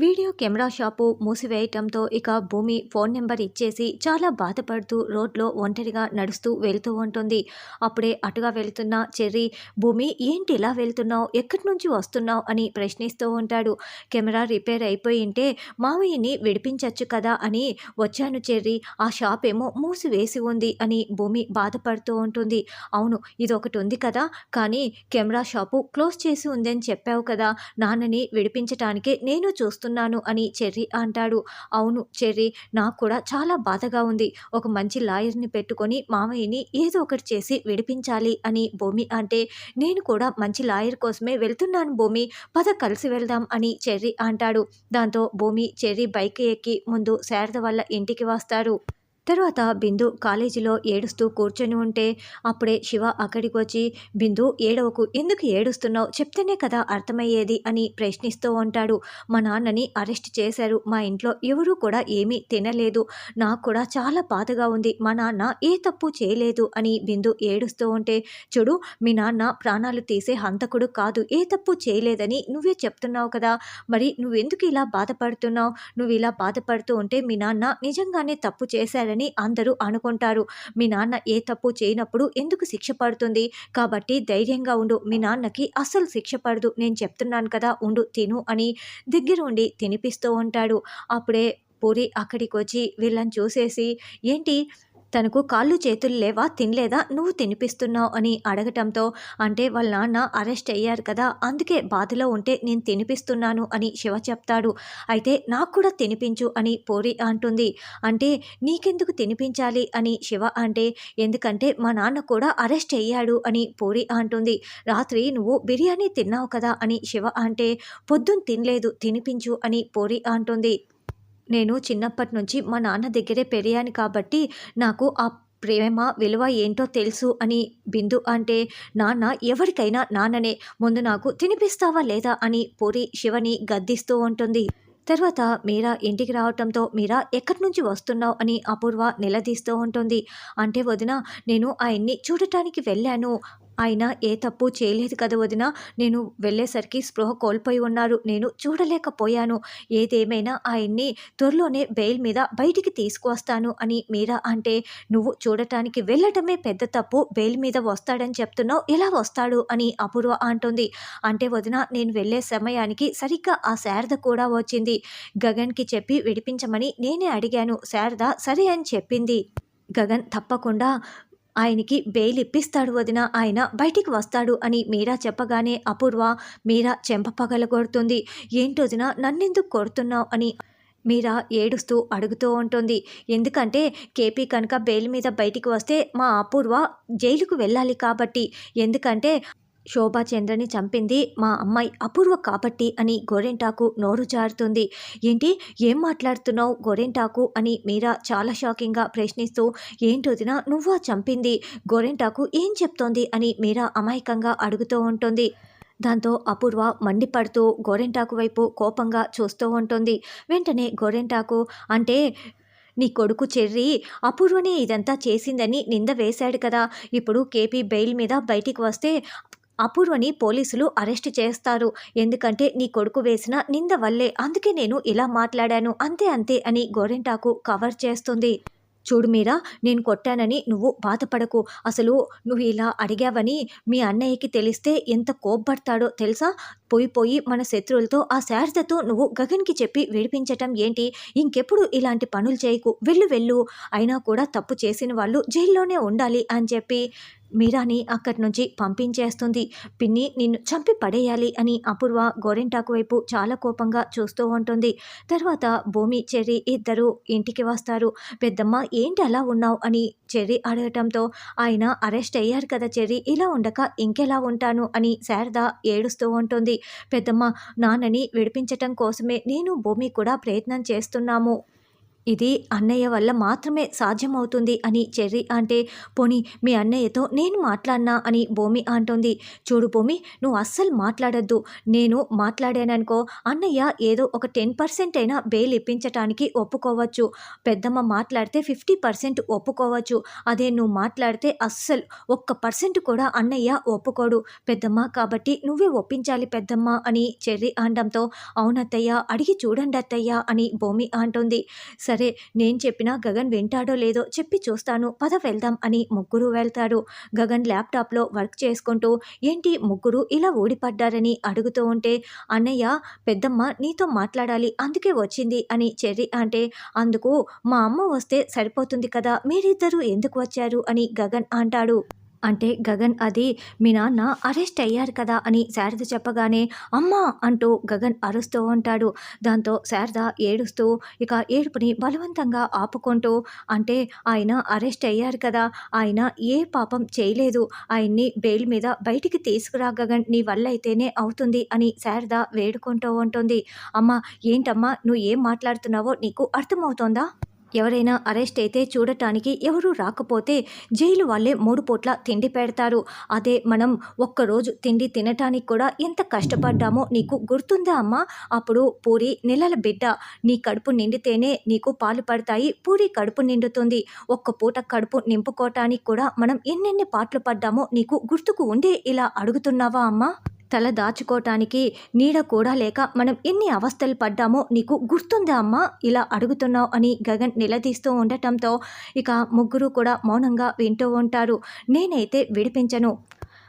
Video camera shop మూసివేయటంతో ఇక భూమి phone number ఇచ్చేసి చాలా బాధపడుతూ రోడ్లో ఒంటరిగా నడుస్తూ వెళ్తూ ఉంటుంది. అప్పుడే అటుగా వెళ్తున్న చెర్రీ, భూమి ఏంటి ఇలా వెళ్తున్నావు, ఎక్కడి నుంచి వస్తున్నావు అని ప్రశ్నిస్తూ ఉంటాడు. కెమెరా రిపేర్ అయిపోయింటే మావయ్యని విడిపించచ్చు కదా అని వచ్చాను చెర్రీ, ఆ షాప్ ఏమో మూసివేసి ఉంది అని భూమి బాధపడుతూ ఉంటుంది. అవును, ఇదొకటి ఉంది కదా, కానీ కెమెరా షాపు క్లోజ్ చేసి ఉందని చెప్పావు కదా, నాన్నని విడిపించటానికే నేను చూస్తున్నాను అని చెర్రీ అంటాడు. అవును చెర్రీ, నాకు కూడా చాలా బాధగా ఉంది. ఒక మంచి లాయర్ని పెట్టుకొని మామయ్యని ఏదో ఒకటి చేసి విడిపించాలి అని భూమి అంటే, నేను కూడా మంచి లాయర్ కోసమే వెళ్తున్నాను భూమి, పద కలిసి వెళ్దాం అని చెర్రీ అంటాడు. దాంతో భూమి చెర్రీ బైక్ ఎక్కి ముందు శారద వాళ్ళ ఇంటికి వస్తారు. తర్వాత బిందు కాలేజీలో ఏడుస్తూ కూర్చొని ఉంటే అప్పుడే శివ అక్కడికి వచ్చి, బిందు ఏడవకు, ఎందుకు ఏడుస్తున్నావు, చెప్తేనే కదా అర్థమయ్యేది అని ప్రశ్నిస్తూ ఉంటాడు. మా నాన్నని అరెస్ట్ చేశారు, మా ఇంట్లో ఎవరూ కూడా ఏమీ తినలేదు, నాకు కూడా చాలా బాధగా ఉంది, మా నాన్న ఏ తప్పు చేయలేదు అని బిందు ఏడుస్తూ ఉంటే, చూడు మీ నాన్న ప్రాణాలు తీసే హంతకుడు కాదు, ఏ తప్పు చేయలేదని నువ్వే చెప్తున్నావు కదా, మరి నువ్వెందుకు ఇలా బాధపడుతున్నావు, నువ్వు ఇలా బాధపడుతూ ఉంటే మీ నాన్న నిజంగానే తప్పు చేశారని అందరూ అనుకుంటారు. మీ నాన్న ఏ తప్పు చేయనప్పుడు ఎందుకు శిక్ష పడుతుంది, కాబట్టి ధైర్యంగా ఉండు, మీ నాన్నకి అస్సలు శిక్ష పడదు, నేను చెప్తున్నాను కదా ఉండు తిను అని దగ్గర ఉండి తినిపిస్తూ ఉంటాడు. అప్పుడే పూరి అక్కడికి వచ్చి వీళ్ళని చూసేసి, ఏంటి తనకు కాళ్ళు చేతులు లేవా, తినలేదా, నువ్వు తినిపిస్తున్నావు అని అడగటంతో, అంటే వాళ్ళ నాన్న అరెస్ట్ అయ్యారు కదా, అందుకే బాధలో ఉంటే నేను తినిపిస్తున్నాను అని శివ చెప్తాడు. అయితే నాకు కూడా తినిపించు అని పూరి అంటుంది. అంటే నీకెందుకు తినిపించాలి అని శివ అంటే, ఎందుకంటే మా నాన్న కూడా అరెస్ట్ అయ్యాడు అని పూరి అంటుంది. రాత్రి నువ్వు బిర్యానీ తిన్నావు కదా అని శివ అంటే, పొద్దున్న తినలేదు, తినిపించు అని పూరి అంటుంది. నేను చిన్నప్పటి నుంచి మా నాన్న దగ్గరే పెరిగాను కాబట్టి నాకు ఆ ప్రేమ విలువ ఏంటో తెలుసు అని బిందు అంటే, నాన్న ఎవరికైనా నాన్ననే, ముందు నాకు తినిపిస్తావా లేదా అని పూరి శివని గద్దిస్తూ ఉంటుంది. తర్వాత మీరా ఇంటికి రావటంతో, మీరా ఎక్కడి నుంచి వస్తున్నావు అని అపూర్వ నిలదీస్తూ ఉంటుంది. అంటే వదిన, నేను ఆయన్ని చూడటానికి వెళ్ళాను, ఆయన ఏ తప్పు చేయలేదు కదా వదిన, నేను వెళ్ళేసరికి స్పృహ కోల్పోయి ఉన్నారు, నేను చూడలేకపోయాను, ఏదేమైనా ఆయన్ని త్వరలోనే బెయిల్ మీద బయటికి తీసుకువస్తాను అని మీరా అంటే, నువ్వు చూడటానికి వెళ్ళటమే పెద్ద తప్పు, బెయిల్ మీద వస్తాడని చెప్తున్నావు, ఎలా వస్తాడు అని అపూర్వ అంటుంది. అంటే వదిన, నేను వెళ్ళే సమయానికి సరిగ్గా ఆ శారద కూడా వచ్చింది, గగన్కి చెప్పి విడిపించమని నేనే అడిగాను, శారద సరే అని చెప్పింది, గగన్ తప్పకుండా ఆయనకి బెయిల్ ఇప్పిస్తాడు వదిన, ఆయన బయటికి వస్తాడు అని మీరా చెప్పగానే అపూర్వ మీరా చెంప పగలగొడుతుంది. ఏంటి వదిన, నన్నెందుకు కొడుతున్నావు అని మీరా ఏడుస్తూ అడుగుతూ ఉంటుంది. ఎందుకంటే కేపీ కనుక బెయిల్ మీద బయటికి వస్తే మా అపూర్వ జైలుకు వెళ్ళాలి కాబట్టి, ఎందుకంటే శోభా చంద్రని చంపింది మా అమ్మాయి అపూర్వ కాబట్టి అని గోరెంటాకు నోరు జారుతుంది. ఏంటి, ఏం మాట్లాడుతున్నావు గోరెంటాకు అని మీరా చాలా షాకింగ్గా ప్రశ్నిస్తూ, ఏంటి వదిన నువ్వా చంపింది, గోరెంటాకు ఏం చెప్తోంది అని మీరా అమాయకంగా అడుగుతూ ఉంటుంది. దాంతో అపూర్వ మండిపడుతూ గోరెంటాకు వైపు కోపంగా చూస్తూ ఉంటుంది. వెంటనే గోరెంటాకు అంటే, నీ కొడుకు చెర్రీ అపూర్వనే ఇదంతా చేసిందని నింద వేశాడు కదా, ఇప్పుడు కేపీ బెయిల్ మీద బయటికి వస్తే అపూర్వని పోలీసులు అరెస్ట్ చేస్తారు, ఎందుకంటే నీ కొడుకు వేసిన నింద వల్లే, అందుకే నేను ఇలా మాట్లాడాను, అంతే అంతే అని గోరెంటాకు కవర్ చేస్తుంది. చూడు మీరా, నేను కొట్టానని నువ్వు బాధపడకు, అసలు నువ్వు ఇలా అడిగావని మీ అన్నయ్యకి తెలిస్తే ఎంత కోప్పడతాడో తెలుసా, పోయి పోయి మన శత్రువులతో ఆ శారదతో నువ్వు గగన్కి చెప్పి విడిపించటం ఏంటి, ఇంకెప్పుడు ఇలాంటి పనులు చేయకు, వెళ్ళు వెళ్ళు, అయినా కూడా తప్పు చేసిన వాళ్ళు జైల్లోనే ఉండాలి అని చెప్పి మీరాని అక్కడి నుంచి పంపించేస్తుంది. పిన్ని నిన్ను చంపి పడేయాలి అని అపూర్వ గోరెంటాకు వైపు చాలా కోపంగా చూస్తూ ఉంటుంది. తర్వాత భూమి చెర్రీ ఇద్దరు ఇంటికి వస్తారు. పెద్దమ్మ ఏంటి అలా ఉన్నావు అని చెర్రీ అడగటంతో, ఆయన అరెస్ట్ అయ్యారు కదా చెర్రీ, ఇలా ఉండక ఇంకెలా ఉంటాను అని శారద ఏడుస్తూ ఉంటుంది. పెద్దమ్మ, నాన్నని విడిపించటం కోసమే నేను భూమి కూడా ప్రయత్నం చేస్తున్నాము, ఇది అన్నయ్య వల్ల మాత్రమే సాధ్యమవుతుంది అని చెర్రీ అంటే, పోనీ మీ అన్నయ్యతో నేను మాట్లాడినా అని భూమి అంటుంది. చూడు భూమి, నువ్వు అస్సలు మాట్లాడొద్దు. నేను మాట్లాడాననుకో అన్నయ్య ఏదో ఒక 10% అయినా బెయిల్ ఇప్పించటానికి ఒప్పుకోవచ్చు. పెద్దమ్మ మాట్లాడితే 50% ఒప్పుకోవచ్చు. అదే నువ్వు మాట్లాడితే అస్సలు ఒక్క పర్సెంట్ కూడా అన్నయ్య ఒప్పుకోడు పెద్దమ్మ. కాబట్టి నువ్వే ఒప్పించాలి పెద్దమ్మ అని చెర్రీ అనడంతో, అవునత్తయ్య, అడిగి చూడండి అత్తయ్య అని భూమి అంటుంది. సరే, నేను చెప్పినా గగన్ వింటాడో లేదో చెప్పి చూస్తాను, పద వెళ్దాం అని ముగ్గురు వెళ్తారు. గగన్ ల్యాప్టాప్లో వర్క్ చేసుకుంటూ ఏంటి ముగ్గురు ఇలా ఊడిపడ్డారని అడుగుతూ ఉంటే, అన్నయ్య పెద్దమ్మ నీతో మాట్లాడాలి అందుకే వచ్చింది అని చెర్రీ అంటే, అందుకు మా అమ్మ వస్తే సరిపోతుంది కదా, మీరిద్దరూ ఎందుకు వచ్చారు అని గగన్ అంటాడు. అంటే గగన్ అది మీ నాన్న అరెస్ట్ అయ్యారు కదా అని శారద చెప్పగానే, అమ్మా అంటూ గగన్ అరుస్తూ ఉంటాడు. దాంతో శారద ఏడుస్తూ ఇక ఏడుపుని బలవంతంగా ఆపుకుంటూ, అంటే ఆయన అరెస్ట్ అయ్యారు కదా, ఆయన ఏ పాపం చేయలేదు, ఆయన్ని బెయిల్ మీద బయటికి తీసుకురా గగన్, నీ వల్ల అయితేనే అవుతుంది అని శారద వేడుకుంటూ ఉంటుంది. అమ్మా ఏంటమ్మా నువ్వు ఏం మాట్లాడుతున్నావో నీకు అర్థమవుతోందా? ఎవరైనా అరెస్ట్ అయితే చూడటానికి ఎవరూ రాకపోతే జైలు వాళ్ళే 3 పూట్ల తిండి పెడతారు. అదే మనం ఒక్కరోజు తిండి తినటానికి కూడా ఎంత కష్టపడ్డామో నీకు గుర్తుందా అమ్మా? అప్పుడు పూరి నెలల బిడ్డ, నీ కడుపు నిండితేనే నీకు పాలు పడతాయి, పూరి కడుపు నిండుతుంది. ఒక్క పూట కడుపు నింపుకోవటానికి కూడా మనం ఎన్నెన్ని పాటలు పడ్డామో నీకు గుర్తుకు ఉండే ఇలా అడుగుతున్నావా అమ్మా? తల దాచుకోవటానికి నీడ కూడా లేక మనం ఎన్ని అవస్థలు పడ్డామో నీకు గుర్తుందా అమ్మా? ఇలా అడుగుతున్నావు అని గగన్ నిలదీస్తూ ఉండటంతో ఇక ముగ్గురు కూడా మౌనంగా వింటూ ఉంటారు. నేనైతే విడిపించను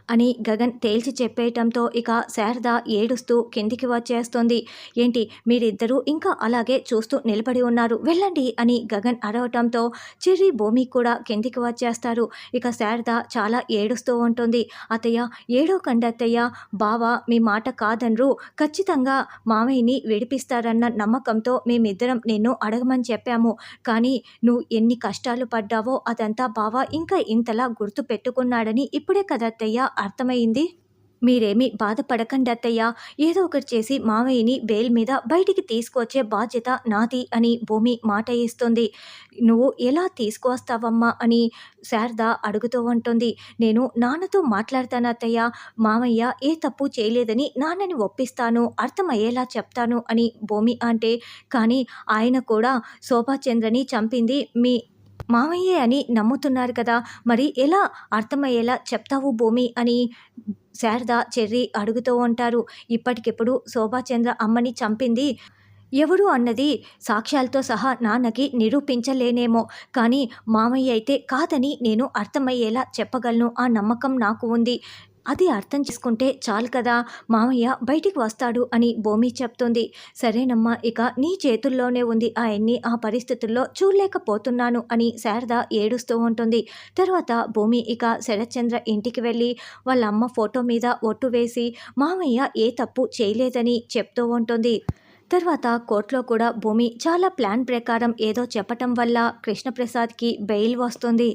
అని గగన్ తేల్చి చెప్పేయటంతో ఇక శారద ఏడుస్తూ కిందికి వచ్చేస్తుంది. ఏంటి మీరిద్దరూ ఇంకా అలాగే చూస్తూ నిలబడి ఉన్నారు, వెళ్ళండి అని గగన్ అరవటంతో చెర్రీ భూమి కూడా కిందికి వచ్చేస్తారు. ఇక శారద చాలా ఏడుస్తూ ఉంటుంది. అత్తయ్య ఏడోకండి అత్తయ్య, బావ మీ మాట కాదనరు, ఖచ్చితంగా మామయ్యని విడిపిస్తారన్న నమ్మకంతో మేమిద్దరం నిన్ను అడగమని చెప్పాము. కానీ నువ్వు ఎన్ని కష్టాలు పడ్డావో అదంతా బావ ఇంకా ఇంతలా గుర్తు పెట్టుకున్నాడని ఇప్పుడే కదత్తయ్య అర్థమైంది. మీరేమీ బాధపడకండి అత్తయ్య, ఏదో ఒకటి చేసి మావయ్యని బెయిల్ మీద బయటికి తీసుకొచ్చే బాధ్యత నాది అని భూమి మాట ఇస్తుంది. నువ్వు ఎలా తీసుకువస్తావమ్మా అని శారద అడుగుతూ ఉంటుంది. నేను నాన్నతో మాట్లాడతాను అత్తయ్య, మామయ్య ఏ తప్పు చేయలేదని నాన్నని ఒప్పిస్తాను, అర్థమయ్యేలా చెప్తాను అని భూమి అంటే, కానీ ఆయన కూడా శోభాచంద్రని చంపింది మీ మామయ్యే అని నమ్ముతున్నారు కదా, మరి ఎలా అర్థమయ్యేలా చెప్తావు భూమి అని శారద చెర్రీ అడుగుతూ ఉంటారు. ఇప్పటికిప్పుడు శోభాచంద్ర అమ్మని చంపింది ఎవరు అన్నది సాక్ష్యాలతో సహా నాన్నకి నిరూపించలేనేమో, కానీ మామయ్య అయితే కాదని నేను అర్థమయ్యేలా చెప్పగలను, ఆ నమ్మకం నాకు ఉంది. అది అర్థం చేసుకుంటే చాలు కదా, మామయ్య బయటికి వస్తాడు అని భూమి చెప్తుంది. సరేనమ్మా, ఇక నీ చేతుల్లోనే ఉంది ఆయన్ని ఆ పరిస్థితుల్లో చూడలేకపోతున్నాను అని శారద ఏడుస్తూ ఉంటుంది. తర్వాత భూమి ఇక శరత్చంద్ర ఇంటికి వెళ్ళి వాళ్ళ అమ్మ ఫోటో మీద ఒట్టు వేసి మామయ్య ఏ తప్పు చేయలేదని చెప్తూ ఉంటుంది. తర్వాత కోర్టులో కూడా భూమి చాలా ప్లాన్ ప్రకారం ఏదో చెప్పటం వల్ల కృష్ణప్రసాద్కి బెయిల్ వస్తుంది.